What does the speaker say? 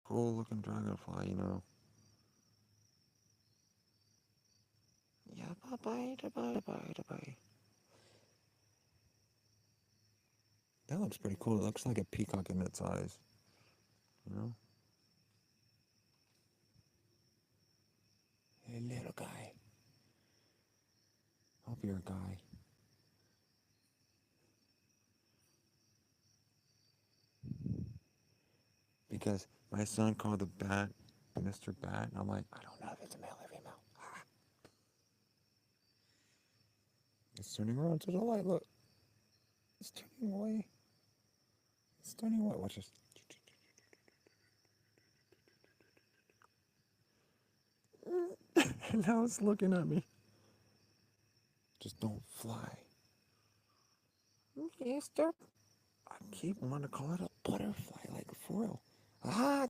Cool looking dragonfly, you know. Yeah, bye bye, bye bye, bye. That looks pretty cool. It looks like a peacock in its eyes, you know. Hey, little guy. Hope you're a guy. Because my son called the bat Mr. Bat, and I'm like, I don't know if it's a male or female. It's turning around to the light. Look, it's turning away. It's turning away. Watch this. And now it's looking at me. Just don't fly. Mister. I keep wanting to call it a butterfly, like for real. Ah,